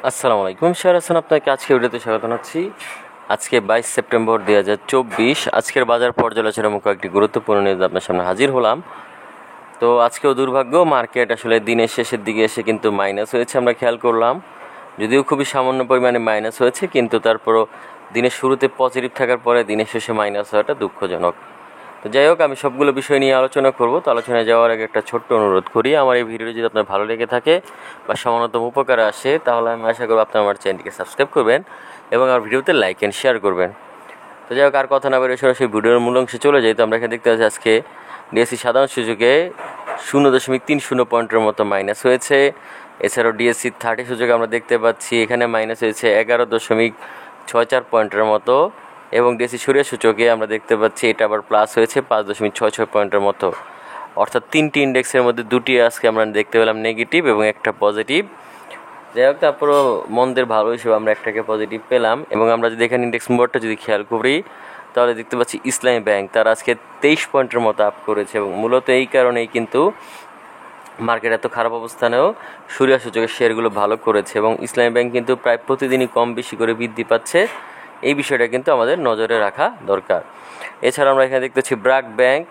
আসসালামু আলাইকুম, শেয়ার হাসান আপনাকে আজকে ভিডিওতে স্বাগত জানাচ্ছি। আজকে 22 সেপ্টেম্বর 2024। আজকের বাজার পর্যালোচনামূলক কয়েকটি গুরুত্বপূর্ণ নিউজ আপনার সামনে হাজির হলাম। তো আজকেও দুর্ভাগ্য, মার্কেট আসলে দিনের শেষের দিকে এসে কিন্তু মাইনাস হয়েছে, আমরা খেয়াল করলাম। যদিও খুবই সামান্য পরিমাণে মাইনাস হয়েছে, কিন্তু তারপরও দিনের শুরুতে পজিটিভ থাকার পরে দিনের শেষে মাইনাস হওয়াটা দুঃখজনক। তো যাই হোক, আমি সবগুলো বিষয় নিয়ে আলোচনা করব। তো আলোচনায় যাওয়ার আগে একটা ছোট্ট অনুরোধ করি, আমার এই ভিডিওটি যদি আপনার ভালো লেগে থাকে বা সামান্যতম উপকারে আসে, তাহলে আমি আশা করব আপনি আমার চ্যানেলটিকে সাবস্ক্রাইব করবেন এবং আমার ভিডিওতে লাইক অ্যান্ড শেয়ার করবেন। তো যাই হোক, আর কথা না বেরিয়ে সরাসরি ভিডিওর মূল অংশে চলে যাই। তো আমরা এখানে দেখতে পাচ্ছি আজকে ডিএসসি সাধারণ সূচকে 0.30 পয়েন্টের মতো মাইনাস হয়েছে। এছাড়াও ডিএসসি 30 সূচকে আমরা দেখতে পাচ্ছি এখানে মাইনাস হয়েছে 11.64 পয়েন্টের মতো, এবং ডিএসসি সূর্য সূচকে আমরা দেখতে পাচ্ছি এটা আবার প্লাস হয়েছে 5.66 পয়েন্টের মতো। অর্থাৎ তিনটি ইন্ডেক্সের মধ্যে দুটি আজকে আমরা দেখতে পেলাম নেগেটিভ এবং একটা পজিটিভ। যাই হোক, তারপরও মন্দের ভালো হিসেবে আমরা একটাকে পজিটিভ পেলাম। এবং আমরা যদি এখানে ইন্ডেক্স মোডটা যদি খেয়াল করি, তাহলে দেখতে পাচ্ছি ইসলামী ব্যাংক তার আজকে 23 পয়েন্টের মতো আপ করেছে, এবং মূলত এই কারণেই কিন্তু মার্কেট এত খারাপ অবস্থানেও সূর্য সূচকের শেয়ারগুলো ভালো করেছে, এবং ইসলামী ব্যাংক কিন্তু প্রায় প্রতিদিনই কম বেশি করে বৃদ্ধি পাচ্ছে। এই বিষয়টা কিন্তু আমাদের নজরে রাখা দরকার। এছাড়া আমরা এখানে দেখতেছি ব্র্যাক ব্যাংক,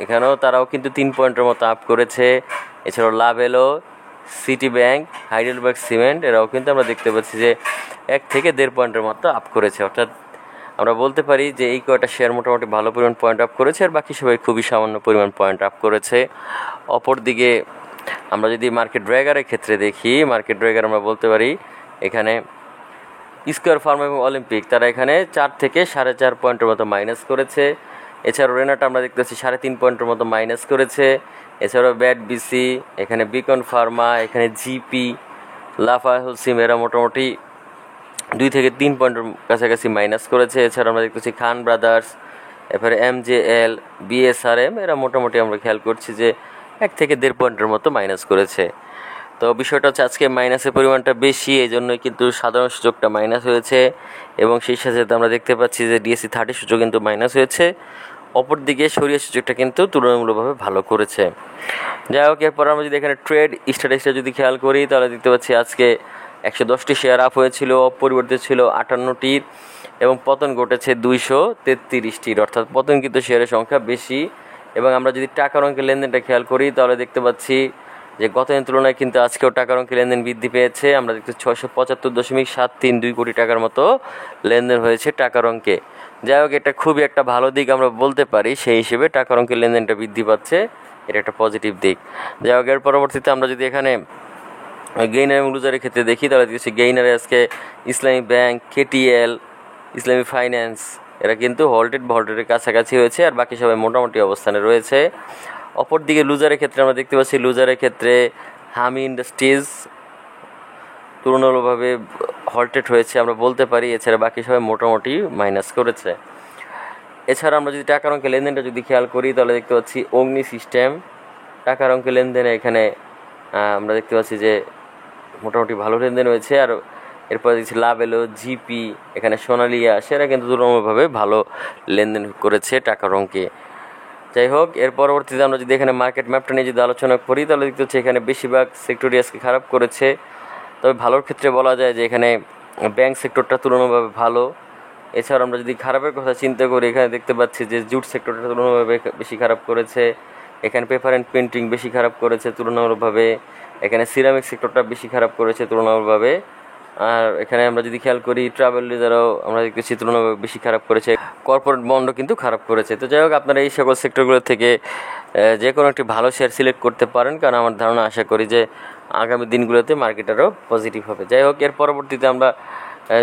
এখানেও তারাও কিন্তু 3 পয়েন্টের মতো আপ করেছে। এছাড়াও Lovello, city bank, Heidelberg cement, এরাও কিন্তু আমরা দেখতে পাচ্ছি যে 1 থেকে 1.5 পয়েন্টের মতো আপ করেছে। অর্থাৎ আমরা বলতে পারি যে এই কয়টা শেয়ার মোটামুটি ভালো পরিমাণ পয়েন্ট আপ করেছে, আর বাকি সবাই খুবই সামান্য পরিমাণ পয়েন্ট আপ করেছে। অপরদিকে আমরা যদি মার্কেট ড্র্যাগারের ক্ষেত্রে দেখি, মার্কেট ড্র্যাগার আমরা বলতে পারি এখানে স্কোয়ার ফার্মা এবং অলিম্পিক তারা এখানে 4 থেকে 4.5 পয়েন্টের মতো মাইনাস করেছে। এছাড়াও রেনাটা আমরা দেখতেছি 3.5 পয়েন্টের মতো মাইনাস করেছে। এছাড়াও ব্যাট বিসি, এখানে বিকন ফার্মা, এখানে জিপি, লাফাহুসিম, এরা মোটামুটি 2 থেকে 3 পয়েন্টের কাছাকাছি মাইনাস করেছে। এছাড়া আমরা দেখতেছি খান ব্রাদার্স, এরপরে MJL, BSRM, এরা মোটামুটি আমরা খেয়াল করছি যে 1 থেকে 1.5 পয়েন্টের মতো মাইনাস করেছে। তো বিষয়টা হচ্ছে আজকে মাইনাসের পরিমাণটা বেশি, এই জন্যই কিন্তু সাধারণ সূচকটা মাইনাস হয়েছে, এবং সেই সাথে আমরা দেখতে পাচ্ছি যে ডিএসসি 30 সূচক কিন্তু মাইনাস হয়েছে। অপরদিকে সরিয়া সূচকটা কিন্তু তুলনামূলকভাবে ভালো করেছে। যাই হোক, এরপর আমরা যদি এখানে ট্রেড স্ট্যাটাসটা যদি খেয়াল করি, তাহলে দেখতে পাচ্ছি আজকে 110টি শেয়ার আপ হয়েছিল, অপরিবর্তিত ছিল 58টির, এবং পতন ঘটেছে 233টির। অর্থাৎ পতন কিন্তু শেয়ারের সংখ্যা বেশি। এবং আমরা যদি টাকার অঙ্কের লেনদেনটা খেয়াল করি, তাহলে দেখতে পাচ্ছি যে গত দিনের তুলনায় কিন্তু আজকেও টাকার অঙ্কের লেনদেন বৃদ্ধি পেয়েছে। আমরা দেখতে 675.732 কোটি টাকার মতো লেনদেন হয়েছে টাকার অঙ্কে। যাই হোক, এটা খুবই একটা ভালো দিক আমরা বলতে পারি, সেই হিসেবে টাকার অঙ্কের লেনদেনটা বৃদ্ধি পাচ্ছে, এটা একটা পজিটিভ দিক। যাই হোক, এর পরবর্তীতে আমরা যদি এখানে গেইনার এবং লুজারের ক্ষেত্রে দেখি, তাহলে দেখছি গেইনারে আজকে ইসলামী ব্যাংক, KTL, ইসলামী ফাইন্যান্স, এরা কিন্তু হল্টেডের কাছাকাছি হয়েছে, আর বাকি সবাই মোটামুটি অবস্থানে রয়েছে। অপরদিকে লুজারের ক্ষেত্রে আমরা দেখতে পাচ্ছি লুজারের ক্ষেত্রে হামি ইন্ডাস্ট্রিজ তুলনামূলকভাবে হল্টেড হয়েছে আমরা বলতে পারি। এছাড়া বাকি সবাই মোটামুটি মাইনাস করেছে। এছাড়া আমরা যদি টাকার অঙ্কের লেনদেনটা যদি খেয়াল করি, তাহলে দেখতে পাচ্ছি অগ্নি সিস্টেম টাকার অঙ্কের লেনদেনে এখানে আমরা দেখতে পাচ্ছি যে মোটামুটি ভালো লেনদেন হয়েছে। আর এরপরে দেখছি লাভেলো, জিপি, এখানে সোনালিয়া, সেরা কিন্তু তুলনামূলকভাবে ভালো লেনদেন করেছে টাকার অঙ্কে। যাই হোক, এর পরবর্তীতে আমরা যদি এখানে মার্কেট ম্যাপটা নিয়ে যদি আলোচনা করি, তাহলে দেখতে হচ্ছে এখানে বেশিরভাগ সেক্টরই আজকে খারাপ করেছে। তবে ভালোর ক্ষেত্রে বলা যায় যে এখানে ব্যাংক সেক্টরটা তুলনামূলকভাবে ভালো। এছাড়া আমরা যদি খারাপের কথা চিন্তা করি, এখানে দেখতে পাচ্ছি যে জুট সেক্টরটা তুলনামূলকভাবে বেশি খারাপ করেছে। এখানে পেপার অ্যান্ড প্রিন্টিং বেশি খারাপ করেছে তুলনামূলকভাবে। এখানে সিরামিক সেক্টরটা বেশি খারাপ করেছে তুলনামূলকভাবে। আর এখানে আমরা যদি খেয়াল করি ট্রাভেল লেজারও আমরা দেখতেছি তুলনামূলকভাবে বেশি খারাপ করেছে। কর্পোরেট বন্ডও কিন্তু খারাপ করেছে। তো যাই হোক, আপনারা এই সকল সেক্টরগুলো থেকে যে কোনো একটি ভালো শেয়ার সিলেক্ট করতে পারেন, কারণ আমার ধারণা আশা করি যে আগামী দিনগুলোতে মার্কেট আরও পজিটিভ হবে। যাই হোক, এর পরবর্তীতে আমরা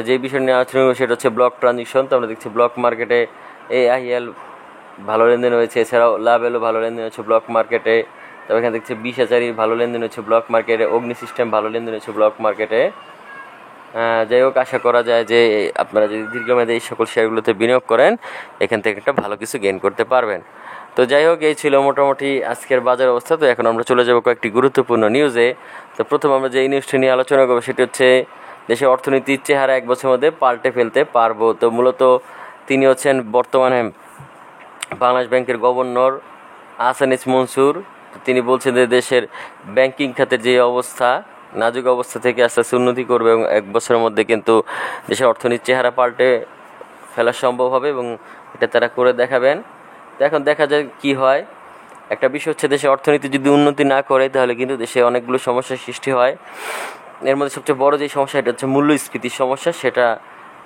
যে বিষয় নিয়ে আলোচনা করব সেটা হচ্ছে ব্লক ট্রানজিশন। তো আমরা দেখছি ব্লক মার্কেটে AIL ভালো লেনদেন হয়েছে, এছাড়াও লাভেলো ভালো লেনদেন হচ্ছে ব্লক মার্কেটে। তবে এখানে দেখছি 20,000 ভালো লেনদেন হচ্ছে ব্লক মার্কেটে, অগ্নি সিস্টেম ভালো লেনদেন হচ্ছে ব্লক মার্কেটে। যাই হোক, আশা করা যায় যে আপনারা যদি দীর্ঘমেয়াদে এই সকল শেয়ারগুলোতে বিনিয়োগ করেন, এখান থেকে একটা ভালো কিছু গেইন করতে পারবেন। তো যাই হোক, এই ছিল মোটামুটি আজকের বাজার অবস্থা। তো এখন আমরা চলে যাব কয়েকটি গুরুত্বপূর্ণ নিউজে। তো প্রথম আমরা যে নিউজটি নিয়ে আলোচনা করবো সেটি হচ্ছে দেশের অর্থনীতির চেহারা 1 বছরের মধ্যে পাল্টে ফেলতে পারবো। তো মূলত তিনি হচ্ছেন বর্তমানে বাংলাদেশ ব্যাংকের গভর্নর আহসান এইচ মনসুর। তিনি বলছেন যে দেশের ব্যাংকিং খাতের যে অবস্থা, নাজুক অবস্থা থেকে আস্তে আস্তে উন্নতি করবে এবং 1 বছরের মধ্যে কিন্তু দেশের অর্থনীতির চেহারা পাল্টে ফেলা সম্ভব হবে এবং এটা তারা করে দেখাবেন। তো এখন দেখা যায় কি হয়। একটা বিষয় হচ্ছে, দেশের অর্থনীতি যদি উন্নতি না করে তাহলে কিন্তু দেশে অনেকগুলো সমস্যার সৃষ্টি হয়। এর মধ্যে সবচেয়ে বড় যে সমস্যা, এটা হচ্ছে মূল্যস্ফীতির সমস্যা। সেটা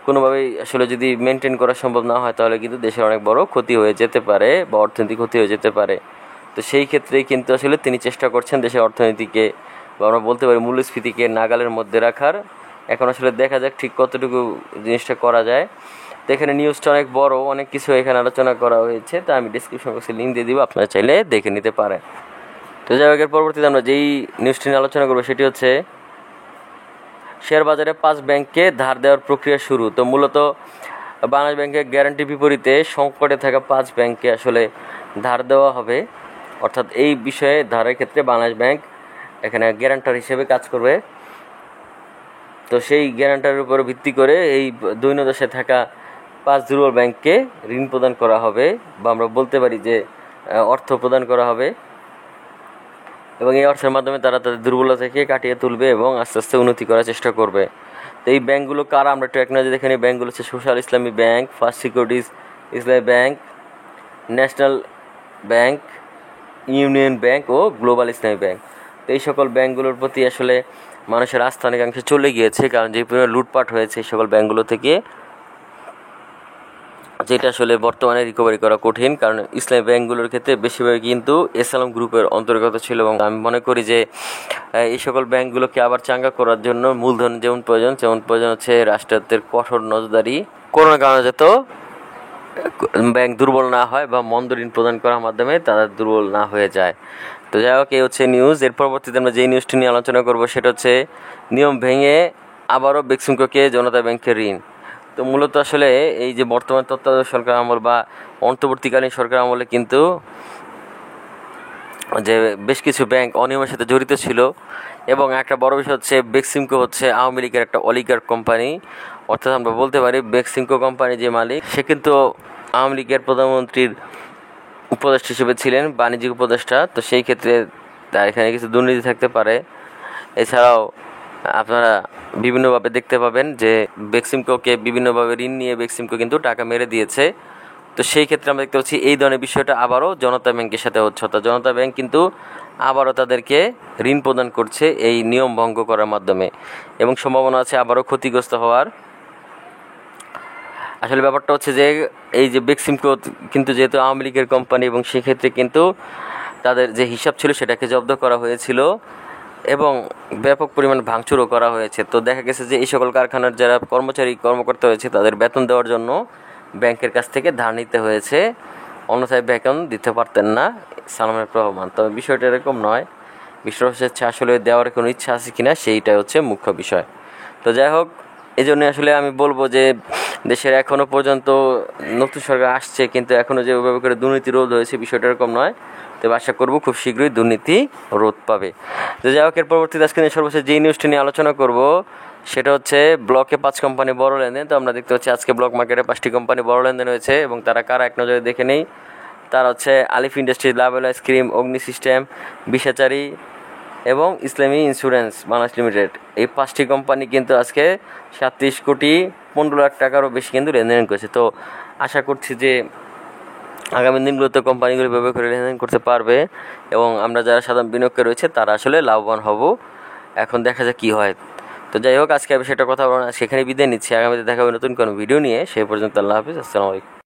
কোনোভাবেই আসলে যদি মেনটেন করা সম্ভব না হয় তাহলে কিন্তু দেশের অনেক বড় ক্ষতি হয়ে যেতে পারে বা অর্থনৈতিক ক্ষতি হয়ে যেতে পারে। তো সেই ক্ষেত্রেই কিন্তু আসলে তিনি চেষ্টা করছেন দেশের অর্থনীতিকে বা আমরা বলতে পারি মূল্যস্ফীতিকে নাগালের মধ্যে রাখার। এখন আসলে দেখা যাক ঠিক কতটুকু জিনিসটা করা যায়। তো এখানে নিউজটা অনেক বড়, অনেক কিছু এখানে আলোচনা করা হয়েছে। তা আমি ডিসক্রিপশন বক্সে লিঙ্ক দিয়ে দিব, আপনারা চাইলে দেখে নিতে পারেন। তো যাই হোক, এর পরবর্তীতে আমরা যেই নিউজটি নিয়ে আলোচনা করবো সেটি হচ্ছে শেয়ার বাজারে 5 ব্যাংককে ধার দেওয়ার প্রক্রিয়া শুরু। তো মূলত বাংলাদেশ ব্যাংকের গ্যারান্টির বিপরীতে সংকটে থাকা 5 ব্যাংককে আসলে ধার দেওয়া হবে। অর্থাৎ এই বিষয়ে ধারের ক্ষেত্রে বাংলাদেশ ব্যাংক এখানে গ্যারান্টার হিসেবে কাজ করবে। তো সেই গ্যারান্টারের উপর ভিত্তি করে এই দৈন্যদশায় থাকা 5 দুর্বল ব্যাংককে ঋণ প্রদান করা হবে, বা আমরা বলতে পারি যে অর্থ প্রদান করা হবে, এবং এই অর্থের মাধ্যমে তারা তাদের দুর্বলতা থেকে কাটিয়ে তুলবে এবং আস্তে আস্তে উন্নতি করার চেষ্টা করবে। তো এই ব্যাংকগুলো কারা, আমরা একটু টেকনোলজি দেখে নিই। ব্যাংকগুলো হচ্ছে social Islami bank, first securities Islami bank, national bank, union bank ও গ্লোবাল ইসলামী ব্যাংক। তো এই সকল ব্যাংকগুলোর প্রতি আসলে মানুষের আস্থা অনেকাংশে চলে গিয়েছে, কারণ যে পরিমাণ লুটপাট হয়েছে এই সকল ব্যাংকগুলো থেকে, যেটা আসলে বর্তমানে রিকভারি করা কঠিন। কারণ ইসলামী ব্যাংকগুলোর ক্ষেত্রে বেশিরভাগ কিন্তু এসএলএম গ্রুপের অন্তর্গত ছিল, এবং আমি মনে করি যে এই সকল ব্যাংকগুলোকে আবার চাঙ্গা করার জন্য মূলধন যেমন প্রয়োজন হচ্ছে রাষ্ট্রায়ত্তের কঠোর নজরদারি, কোনো কারণে যাতে ব্যাংক দুর্বল না হয় বা মন্দ ঋণ প্রদান করার মাধ্যমে তারা দুর্বল না হয়ে যায়। তো যাই হোক, এই হচ্ছে নিউজ। এর পরবর্তীতে আমরা যেই নিউজটি নিয়ে আলোচনা করবো সেটা হচ্ছে নিয়ম ভেঙে আবারও বেক্সিমকোকে জনতা ব্যাংকের ঋণ। তো মূলত আসলে এই যে বর্তমান তত্ত্বাবধায়ক সরকার আমল বা অন্তর্বর্তীকালীন সরকার আমলে কিন্তু যে বেশ কিছু ব্যাংক অনিয়মের সাথে জড়িত ছিল, এবং একটা বড় বিষয় হচ্ছে বেক্সিমকো হচ্ছে আওয়ামী লীগের একটা অলিগার্ক কোম্পানি। অর্থাৎ আমরা বলতে পারি বেক্সিমকো কোম্পানি যে মালিক, সে কিন্তু আওয়ামী লীগের প্রধানমন্ত্রীর উপদেষ্টা হিসেবে ছিলেন, বাণিজ্যিক উপদেষ্টা। তো সেই ক্ষেত্রে তার এখানে কিছু দুর্নীতি থাকতে পারে। এছাড়াও আপনারা বিভিন্নভাবে দেখতে পাবেন যে বেক্সিমকোকে বিভিন্নভাবে ঋণ নিয়ে বেক্সিমকো কিন্তু টাকা মেরে দিয়েছে। তো সেই ক্ষেত্রে আমরা দেখতে পাচ্ছি এই ধরনের বিষয়টা আবারও জনতা ব্যাংকের সাথে হচ্ছে। অর্থাৎ জনতা ব্যাংক কিন্তু আবারও তাদেরকে ঋণ প্রদান করছে এই নিয়ম ভঙ্গ করার মাধ্যমে, এবং সম্ভাবনা আছে আবারও ক্ষতিগ্রস্ত হওয়ার। আসলে ব্যাপারটা হচ্ছে যে এই যে বেক্সিমকো কিন্তু যেহেতু আওয়ামী লীগের কোম্পানি, এবং সেক্ষেত্রে কিন্তু তাদের যে হিসাব ছিল সেটাকে জব্দ করা হয়েছিল এবং ব্যাপক পরিমাণ ভাঙচুরও করা হয়েছে। তো দেখা গেছে যে এই সকল কারখানার যারা কর্মকর্তা হয়েছে তাদের বেতন দেওয়ার জন্য ব্যাংকের কাছ থেকে ধার নিতে হয়েছে, অন্যথায় বেতন দিতে পারতেন না সালামের রহমান। তবে বিষয়টা এরকম নয়, বিষয়টা হচ্ছে আসলে দেওয়ার কোনো ইচ্ছা আছে কিনা, সেইটাই হচ্ছে মুখ্য বিষয়। তো যাই হোক, এই জন্য আসলে আমি বলবো যে দেশের এখনও পর্যন্ত নতুন সরকার আসছে, কিন্তু এখনও যে ওইভাবে করে দুর্নীতি রোধ হয়েছে বিষয়টা এরকম নয়। তবে আশা করবো খুব শীঘ্রই দুর্নীতি রোধ পাবে। তো যাই হোক, এর পরবর্তীতে আজকে সর্বশেষ যেই নিউজটি নিয়ে আলোচনা করব সেটা হচ্ছে ব্লকে 5 কোম্পানি বড় লেনদেন। তো আমরা দেখতে পাচ্ছি আজকে ব্লক মার্কেটে 5টি কোম্পানি বড় লেনদেন হয়েছে, এবং তারা কারা এক নজরে দেখে নেই। তারা হচ্ছে আলিফ ইন্ডাস্ট্রিজ, লাভেল আইসক্রিম, অগ্নি সিস্টেম, বিশাচারী এবং ইসলামী ইন্স্যুরেন্স বাংলাদেশ লিমিটেড। এই 5টি কোম্পানি কিন্তু আজকে 37 কোটি 15 লাখ টাকারও বেশি কিন্তু লেনদেন করেছে। তো আশা করছি যে আগামী দিনগুলোতে কোম্পানিগুলো ব্যবহার করে লেনদেন করতে পারবে, এবং আমরা যারা সাধারণ বিনিয়োগকারী রয়েছে তারা আসলে লাভবান হব। এখন দেখা যাক কী হয়। তো যাই হোক, আজকে আমি সেটা কথা বলবো না, সেখানে বিদায় নিচ্ছি। আগামীতে দেখা হবে নতুন কোনো ভিডিও নিয়ে। সেই পর্যন্ত আল্লাহ হাফিজ, আসসালামু আলাইকুম।